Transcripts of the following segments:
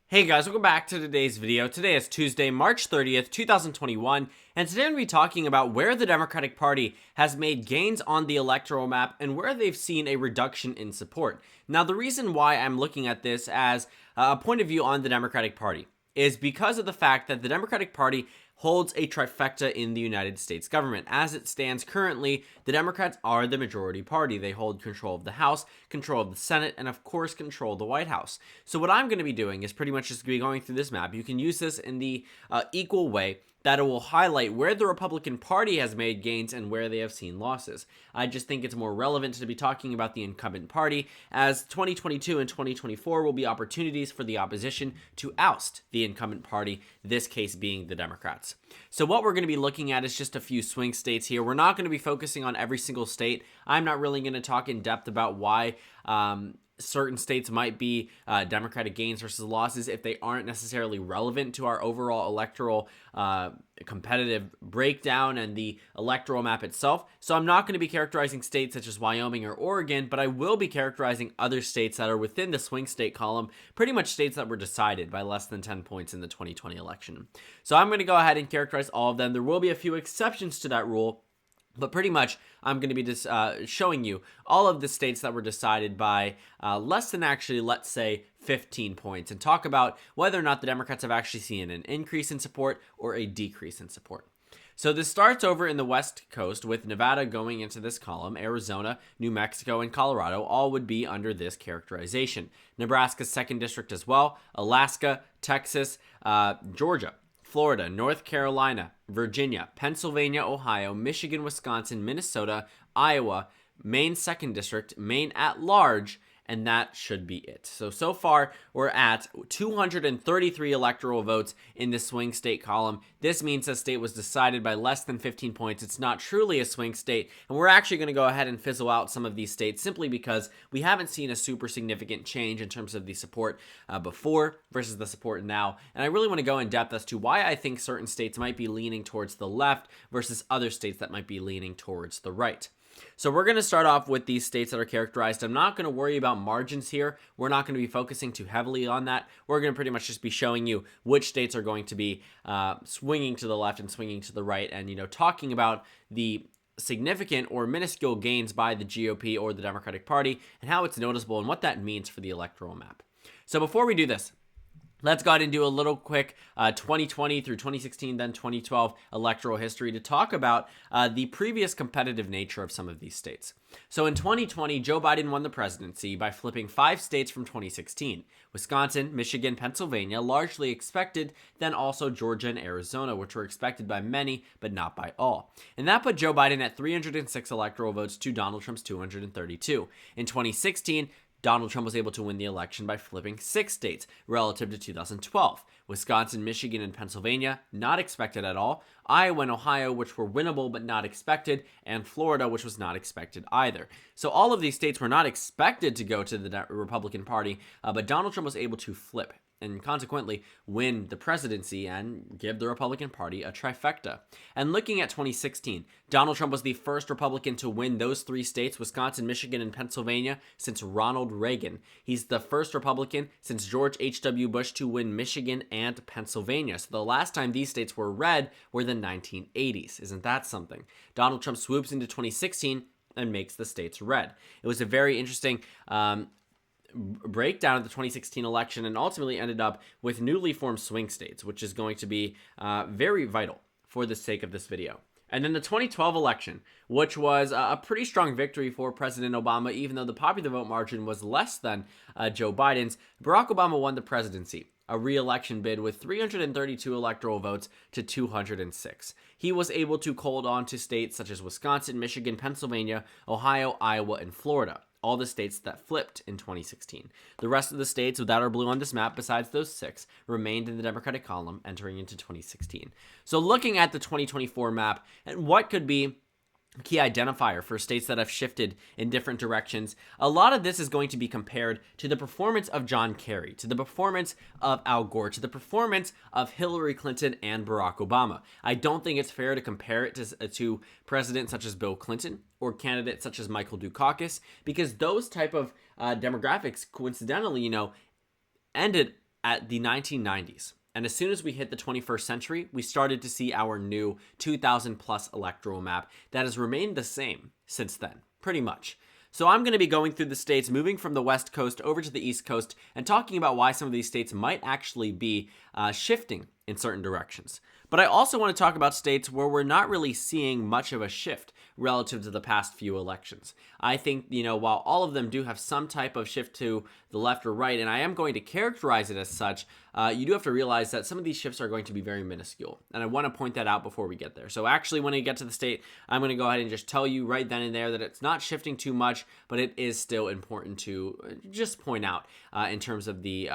Hey guys, welcome back to today's video. Today is Tuesday, March 30th, 2021, and today I'm going to be talking about where the Democratic Party has made gains on the electoral map and where they've seen a reduction in support. Now, the reason why I'm looking at this as a point of view on the Democratic Party is because of the fact that the Democratic Party holds a trifecta in the United States government. As it stands currently, the Democrats are the majority party. They hold control of the House, control of the Senate, and of course control the White House. So what I'm going to be doing is pretty much just be going through this map. You can use this in the equal way that it will highlight where the Republican Party has made gains and where they have seen losses. I just think it's more relevant to be talking about the incumbent party, as 2022 and 2024 will be opportunities for the opposition to oust the incumbent party, this case being the Democrats. So what we're going to be looking at is just a few swing states here. We're not going to be focusing on every single state. I'm not really going to talk in depth about why certain states might be Democratic gains versus losses if they aren't necessarily relevant to our overall electoral competitive breakdown and the electoral map itself. So I'm not going to be characterizing states such as Wyoming or Oregon, but I will be characterizing other states that are within the swing state column, pretty much states that were decided by less than 10 points in the 2020 election. So I'm going to go ahead and characterize all of them. There will be a few exceptions to that rule, but pretty much, I'm going to be just showing you all of the states that were decided by less than actually, let's say, 15 points, and talk about whether or not the Democrats have actually seen an increase in support or a decrease in support. So this starts over in the West Coast with Nevada going into this column. Arizona, New Mexico, and Colorado all would be under this characterization. Nebraska's 2nd District as well, Alaska, Texas, Georgia, Florida, North Carolina, Virginia, Pennsylvania, Ohio, Michigan, Wisconsin, Minnesota, Iowa, Maine 2nd District, Maine at large, and that should be it. So far, we're at 233 electoral votes in the swing state column. This means the state was decided by less than 15 points. It's not truly a swing state, and we're actually going to go ahead and fizzle out some of these states simply because we haven't seen a super significant change in terms of the support before versus the support now. And I really want to go in depth as to why I think certain states might be leaning towards the left versus other states that might be leaning towards the right. So we're going to start off with these states that are characterized. I'm not going to worry about margins here. We're not going to be focusing too heavily on that. We're going to pretty much just be showing you which states are going to be swinging to the left and swinging to the right, and talking about the significant or minuscule gains by the GOP or the Democratic Party and how it's noticeable and what that means for the electoral map. So before we do this, let's go ahead and do a little quick 2020 through 2016, then 2012 electoral history to talk about the previous competitive nature of some of these states. So in 2020, Joe Biden won the presidency by flipping 5 states from 2016. Wisconsin, Michigan, Pennsylvania, largely expected, then also Georgia and Arizona, which were expected by many, but not by all. And that put Joe Biden at 306 electoral votes to Donald Trump's 232. In 2016, Donald Trump was able to win the election by flipping 6 states relative to 2012. Wisconsin, Michigan, and Pennsylvania, not expected at all. Iowa and Ohio, which were winnable but not expected. And Florida, which was not expected either. So all of these states were not expected to go to the Republican Party, but Donald Trump was able to flip and consequently win the presidency and give the Republican Party a trifecta. And looking at 2016, Donald Trump was the first Republican to win those 3 states, Wisconsin, Michigan, and Pennsylvania, since Ronald Reagan. He's the first Republican since George H.W. Bush to win Michigan and Pennsylvania. So the last time these states were red were the 1980s. Isn't that something? Donald Trump swoops into 2016 and makes the states red. It was a very interesting breakdown of the 2016 election, and ultimately ended up with newly formed swing states, which is going to be very vital for the sake of this video. And then the 2012 election, which was a pretty strong victory for President Obama, even though the popular vote margin was less than Joe Biden's. Barack Obama won the presidency, a re-election bid with 332 electoral votes to 206. He was able to hold on to states such as Wisconsin, Michigan, Pennsylvania, Ohio, Iowa, and Florida, all the states that flipped in 2016. The rest of the states that are blue on this map, besides those 6, remained in the Democratic column entering into 2016. So looking at the 2024 map and what could be key identifier for states that have shifted in different directions, a lot of this is going to be compared to the performance of John Kerry, to the performance of Al Gore, to the performance of Hillary Clinton and Barack Obama. I don't think it's fair to compare it to presidents such as Bill Clinton or candidates such as Michael Dukakis, because those type of demographics coincidentally, ended at the 1990s. And as soon as we hit the 21st century, we started to see our new 2000 plus electoral map that has remained the same since then, pretty much. So I'm going to be going through the states, moving from the West Coast over to the East Coast, and talking about why some of these states might actually be shifting in certain directions. But I also want to talk about states where we're not really seeing much of a shift relative to the past few elections. I think, while all of them do have some type of shift to the left or right, and I am going to characterize it as such, you do have to realize that some of these shifts are going to be very minuscule. And I want to point that out before we get there. So actually, when I get to the state, I'm going to go ahead and just tell you right then and there that it's not shifting too much, but it is still important to just point out in terms of the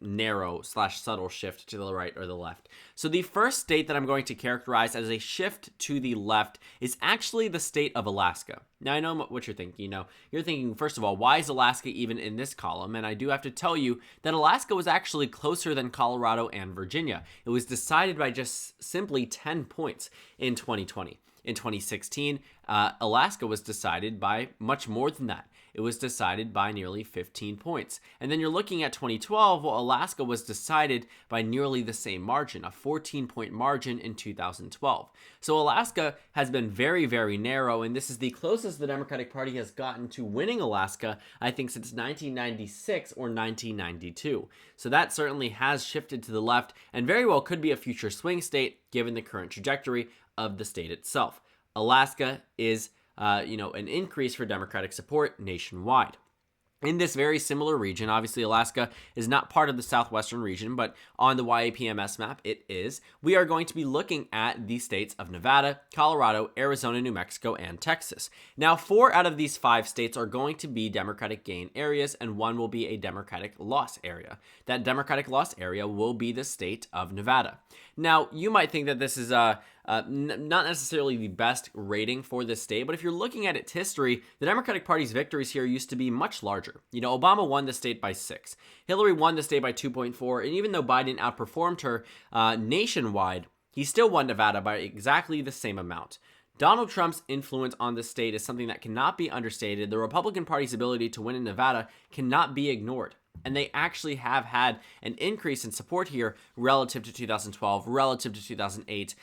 narrow / subtle shift to the right or the left. So the first state that I'm going to characterize as a shift to the left is actually the state of Alaska. Now, I know what you're thinking. You're thinking, first of all, why is Alaska even in this column? And I do have to tell you that Alaska was actually closer than Colorado and Virginia. It was decided by just simply 10 points in 2020. In 2016, Alaska was decided by much more than that. It was decided by nearly 15 points. And then you're looking at 2012, well, Alaska was decided by nearly the same margin, a 14-point margin in 2012. So Alaska has been very, very narrow, and this is the closest the Democratic Party has gotten to winning Alaska, I think, since 1996 or 1992. So that certainly has shifted to the left and very well could be a future swing state given the current trajectory of the state itself. Alaska is an increase for Democratic support nationwide. In this very similar region, obviously Alaska is not part of the southwestern region, but on the YAPMS map it is. We are going to be looking at the states of Nevada, Colorado, Arizona, New Mexico, and Texas. Now, 4 out of these 5 states are going to be Democratic gain areas, and 1 will be a Democratic loss area. That Democratic loss area will be the state of Nevada. Now, you might think that this is not necessarily the best rating for this state, but if you're looking at its history, the Democratic Party's victories here used to be much larger. Obama won the state by 6. Hillary won the state by 2.4, and even though Biden outperformed her nationwide, he still won Nevada by exactly the same amount. Donald Trump's influence on the state is something that cannot be understated. The Republican Party's ability to win in Nevada cannot be ignored. And they actually have had an increase in support here relative to 2012, relative to 2008,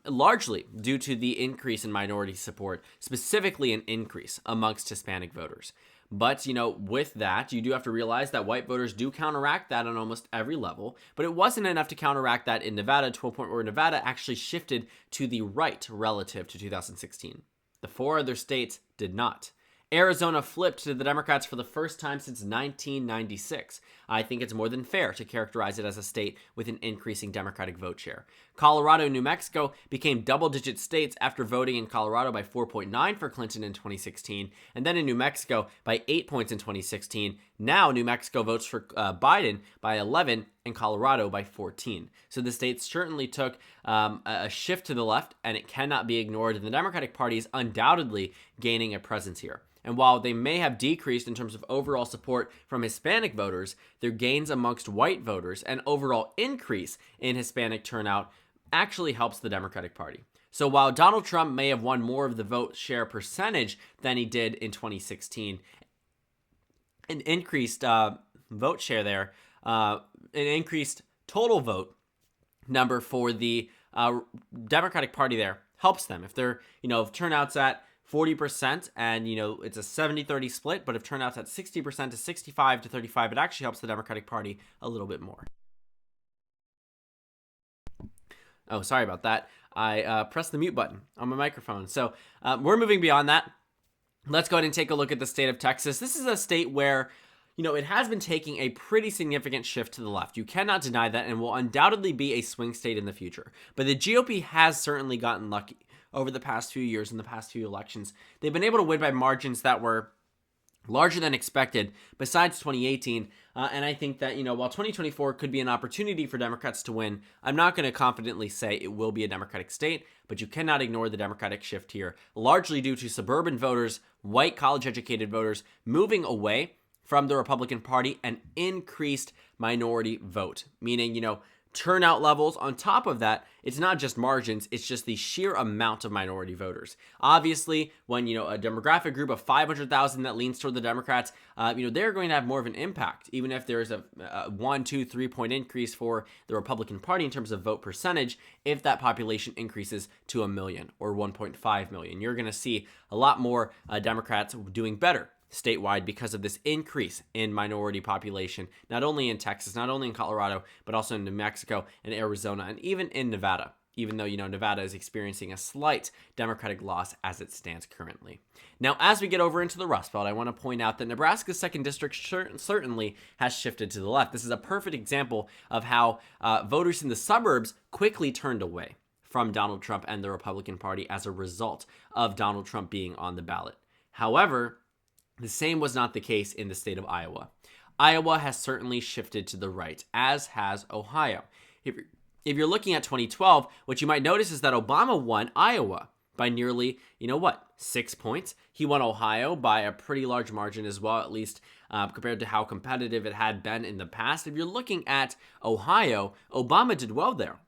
largely due to the increase in minority support, specifically an increase amongst Hispanic voters. But, with that, you do have to realize that white voters do counteract that on almost every level, but it wasn't enough to counteract that in Nevada to a point where Nevada actually shifted to the right relative to 2016. The 4 other states did not. Arizona flipped to the Democrats for the first time since 1996. I think it's more than fair to characterize it as a state with an increasing Democratic vote share. Colorado and New Mexico became double-digit states after voting in Colorado by 4.9 for Clinton in 2016, and then in New Mexico by 8 points in 2016. Now New Mexico votes for Biden by 11 and Colorado by 14. So the states certainly took a shift to the left, and it cannot be ignored, and the Democratic Party is undoubtedly gaining a presence here. And while they may have decreased in terms of overall support from Hispanic voters, their gains amongst white voters and overall increase in Hispanic turnout actually helps the Democratic Party. So while Donald Trump may have won more of the vote share percentage than he did in 2016, an increased vote share there, an increased total vote number for the Democratic Party there helps them. If they're, if turnout's at 40% and, it's a 70-30 split, but if turnout's at 60% to 65 to 35, it actually helps the Democratic Party a little bit more. Oh, sorry about that. I pressed the mute button on my microphone. So we're moving beyond that. Let's go ahead and take a look at the state of Texas. This is a state where, it has been taking a pretty significant shift to the left. You cannot deny that, and will undoubtedly be a swing state in the future. But the GOP has certainly gotten lucky over the past few years and the past few elections. They've been able to win by margins that were larger than expected besides 2018. And I think that, while 2024 could be an opportunity for Democrats to win, I'm not going to confidently say it will be a Democratic state, but you cannot ignore the Democratic shift here, largely due to suburban voters, white college-educated voters moving away from the Republican Party and increased minority vote, meaning, turnout levels. On top of that, it's not just margins, it's just the sheer amount of minority voters. Obviously, when a demographic group of 500,000 that leans toward the Democrats, they're going to have more of an impact, even if there's a 1, 2, 3 point increase for the Republican Party in terms of vote percentage. If that population increases to 1 million or 1.5 million, you're going to see a lot more Democrats doing better statewide because of this increase in minority population, not only in Texas, not only in Colorado, but also in New Mexico and Arizona, and even in Nevada, even though, Nevada is experiencing a slight Democratic loss as it stands currently. Now, as we get over into the Rust Belt, I want to point out that Nebraska's 2nd District certainly has shifted to the left. This is a perfect example of how voters in the suburbs quickly turned away from Donald Trump and the Republican Party as a result of Donald Trump being on the ballot. However, the same was not the case in the state of Iowa. Iowa has certainly shifted to the right, as has Ohio. If you're looking at 2012, what you might notice is that Obama won Iowa by nearly, 6 points. He won Ohio by a pretty large margin as well, at least compared to how competitive it had been in the past. If you're looking at Ohio, Obama did well there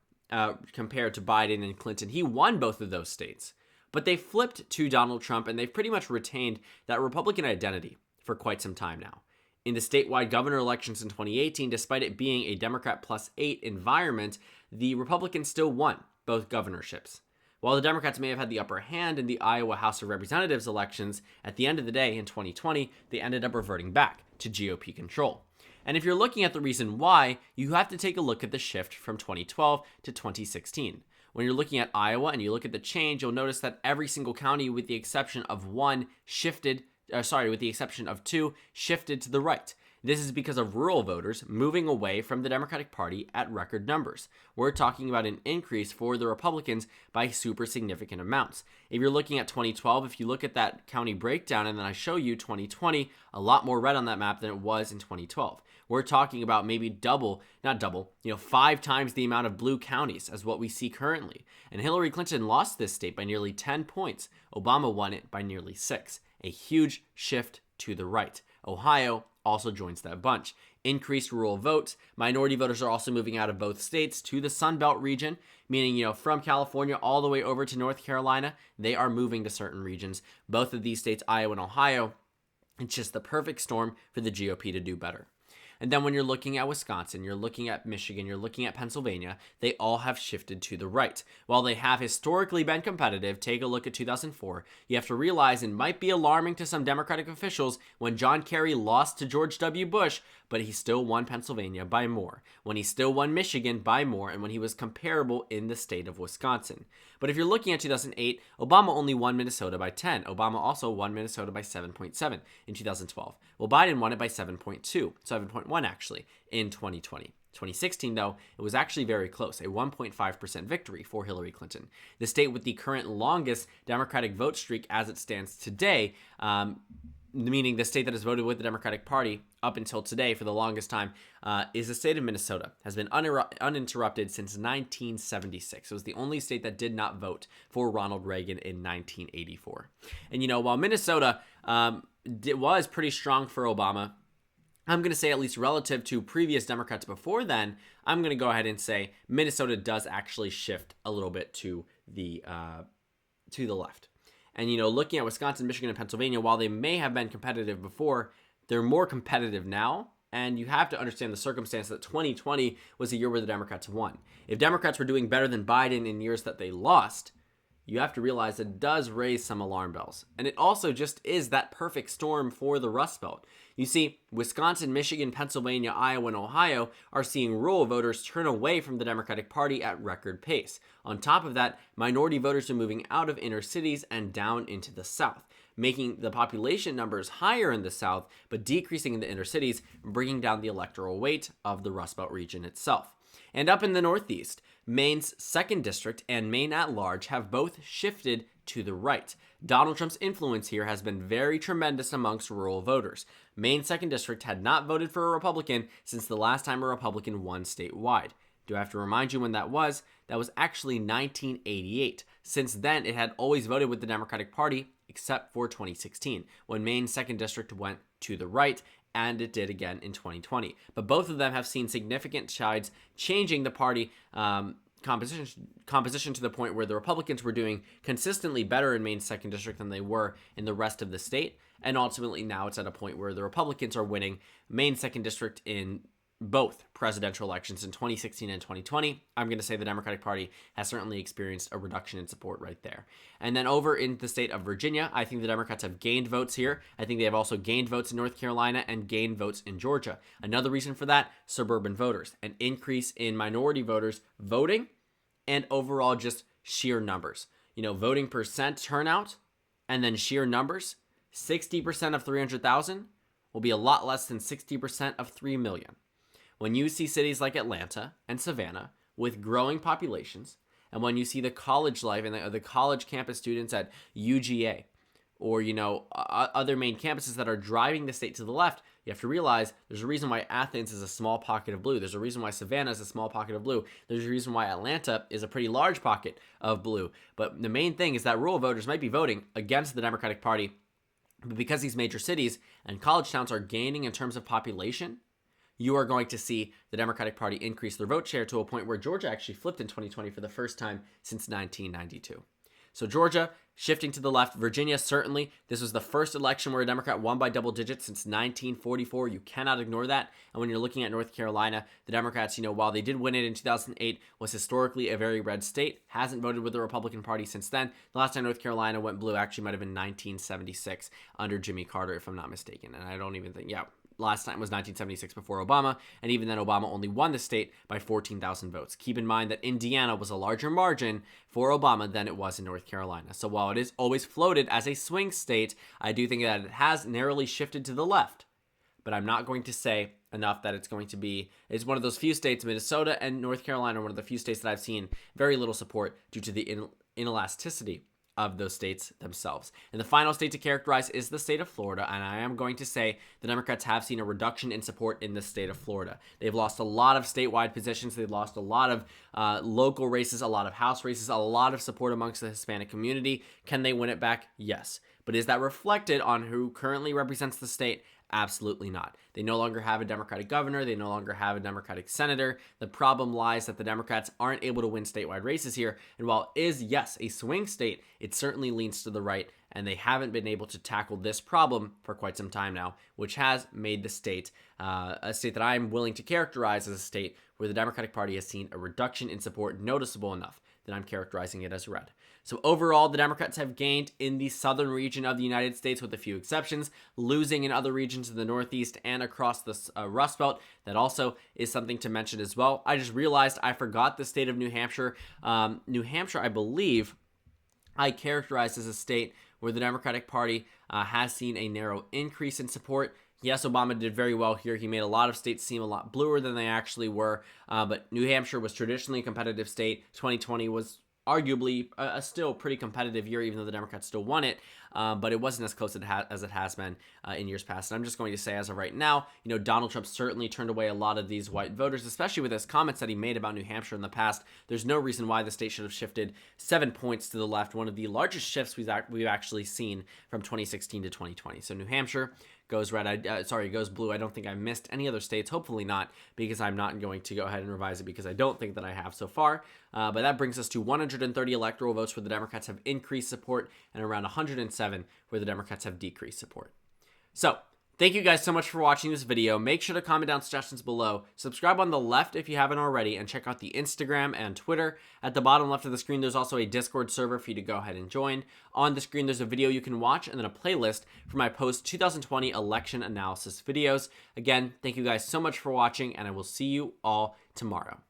compared to Biden and Clinton. He won both of those states. But they flipped to Donald Trump, and they've pretty much retained that Republican identity for quite some time now. In the statewide governor elections in 2018, despite it being a Democrat plus 8 environment, the Republicans still won both governorships. While the Democrats may have had the upper hand in the Iowa House of Representatives elections, at the end of the day in 2020, they ended up reverting back to GOP control. And if you're looking at the reason why, you have to take a look at the shift from 2012 to 2016. When you're looking at Iowa and you look at the change, you'll notice that every single county, with the exception of two, shifted to the right. This is because of rural voters moving away from the Democratic Party at record numbers. We're talking about an increase for the Republicans by super significant amounts. If you're looking at 2012, if you look at that county breakdown and then I show you 2020, a lot more red on that map than it was in 2012. We're talking about maybe 5 times the amount of blue counties as what we see currently. And Hillary Clinton lost this state by nearly 10 points. Obama won it by nearly 6. A huge shift to the right. Ohio also joins that bunch. Increased rural votes. Minority voters are also moving out of both states to the Sun Belt region, meaning, from California all the way over to North Carolina, they are moving to certain regions. Both of these states, Iowa and Ohio, it's just the perfect storm for the GOP to do better. And then when you're looking at Wisconsin, you're looking at Michigan, you're looking at Pennsylvania, they all have shifted to the right. While they have historically been competitive, take a look at 2004, you have to realize it might be alarming to some Democratic officials when John Kerry lost to George W. Bush, but he still won Pennsylvania by more, when he still won Michigan by more, and when he was comparable in the state of Wisconsin. But if you're looking at 2008, Obama only won Minnesota by 10. Obama also won Minnesota by 7.7 in 2012. Well, Biden won it by 7.1 actually, in 2020. 2016, though, it was actually very close, a 1.5% victory for Hillary Clinton. The state with the current longest Democratic vote streak as it stands today, meaning the state that has voted with the Democratic Party up until today for the longest time, is the state of Minnesota. Has been uninterrupted since 1976. It was the only state that did not vote for Ronald Reagan in 1984. And, while Minnesota was pretty strong for Obama, I'm going to say, at least relative to previous Democrats before then, I'm going to go ahead and say Minnesota does actually shift a little bit to the left. And, looking at Wisconsin, Michigan, and Pennsylvania, while they may have been competitive before, they're more competitive now. And you have to understand the circumstance that 2020 was a year where the Democrats won. If Democrats were doing better than Biden in years that they lost, you have to realize it does raise some alarm bells. And it also just is that perfect storm for the Rust Belt. You see, Wisconsin, Michigan, Pennsylvania, Iowa, and Ohio are seeing rural voters turn away from the Democratic Party at record pace. On top of that, minority voters are moving out of inner cities and down into the South, making the population numbers higher in the South, but decreasing in the inner cities, bringing down the electoral weight of the Rust Belt region itself. And up in the Northeast, Maine's 2nd District and Maine at large have both shifted to the right. Donald Trump's influence here has been very tremendous amongst rural voters. Maine's 2nd District had not voted for a Republican since the last time a Republican won statewide. Do I have to remind you when that was? That was actually 1988. Since then, it had always voted with the Democratic Party, except for 2016, when Maine's 2nd District went to the right, and it did again in 2020. But both of them have seen significant strides changing the party composition to the point where the Republicans were doing consistently better in Maine's 2nd District than they were in the rest of the state. And ultimately now it's at a point where the Republicans are winning Maine's 2nd District in both presidential elections in 2016 and 2020. I'm going to say the Democratic Party has certainly experienced a reduction in support right there. And then over in the state of Virginia, I think the Democrats have gained votes here. I think they have also gained votes in North Carolina and gained votes in Georgia. Another reason for that, suburban voters, an increase in minority voters voting, and overall just sheer numbers. Voting percent turnout and then sheer numbers, 60% of 300,000 will be a lot less than 60% of 3 million. When you see cities like Atlanta and Savannah with growing populations, and when you see the college life and the college campus students at UGA or, other main campuses that are driving the state to the left, you have to realize there's a reason why Athens is a small pocket of blue. There's a reason why Savannah is a small pocket of blue. There's a reason why Atlanta is a pretty large pocket of blue. But the main thing is that rural voters might be voting against the Democratic Party, but because these major cities and college towns are gaining in terms of population, you are going to see the Democratic Party increase their vote share to a point where Georgia actually flipped in 2020 for the first time since 1992. So Georgia shifting to the left. Virginia, certainly. This was the first election where a Democrat won by double digits since 1944. You cannot ignore that. And when you're looking at North Carolina, the Democrats, while they did win it in 2008, was historically a very red state. Hasn't voted with the Republican Party since then. The last time North Carolina went blue actually might have been 1976 under Jimmy Carter, if I'm not mistaken. And I don't even think, last time was 1976 before Obama, and even then Obama only won the state by 14,000 votes. Keep in mind that Indiana was a larger margin for Obama than it was in North Carolina. So while it is always floated as a swing state, I do think that it has narrowly shifted to the left. But I'm not going to say enough that it's one of those few states, Minnesota and North Carolina, are one of the few states that I've seen very little support due to the inelasticity of those states themselves. And the final state to characterize is the state of Florida, and I am going to say the Democrats have seen a reduction in support in the state of Florida. They've lost a lot of statewide positions. They've lost a lot of local races, a lot of House races, a lot of support amongst the Hispanic community. Can they win it back? Yes. But is that reflected on who currently represents the state? Absolutely not. They no longer have a Democratic governor. They no longer have a Democratic senator. The problem lies that the Democrats aren't able to win statewide races here. And while it is, yes, a swing state, it certainly leans to the right. And they haven't been able to tackle this problem for quite some time now, which has made the state a state that I'm willing to characterize as a state where the Democratic Party has seen a reduction in support noticeable enough that I'm characterizing it as red. So overall, the Democrats have gained in the southern region of the United States with a few exceptions, losing in other regions of the Northeast and across the Rust Belt. That also is something to mention as well. I just realized I forgot the state of New Hampshire. New Hampshire, I believe, I characterized as a state where the Democratic Party has seen a narrow increase in support. Yes, Obama did very well here. He made a lot of states seem a lot bluer than they actually were. But New Hampshire was traditionally a competitive state. 2020 was arguably a still pretty competitive year, even though the Democrats still won it. But it wasn't as close as it has been in years past. And I'm just going to say, as of right now, Donald Trump certainly turned away a lot of these white voters, especially with his comments that he made about New Hampshire in the past. There's no reason why the state should have shifted 7 points to the left, one of the largest shifts we've actually seen from 2016 to 2020. So New Hampshire goes goes blue. I don't think I missed any other states. Hopefully not, because I'm not going to go ahead and revise it because I don't think that I have so far. But that brings us to 130 electoral votes where the Democrats have increased support and around 107 where the Democrats have decreased support. So thank you guys so much for watching this video. Make sure to comment down suggestions below. Subscribe on the left if you haven't already, and check out the Instagram and Twitter. At the bottom left of the screen, there's also a Discord server for you to go ahead and join. On the screen, there's a video you can watch and then a playlist for my post-2020 election analysis videos. Again, thank you guys so much for watching, and I will see you all tomorrow.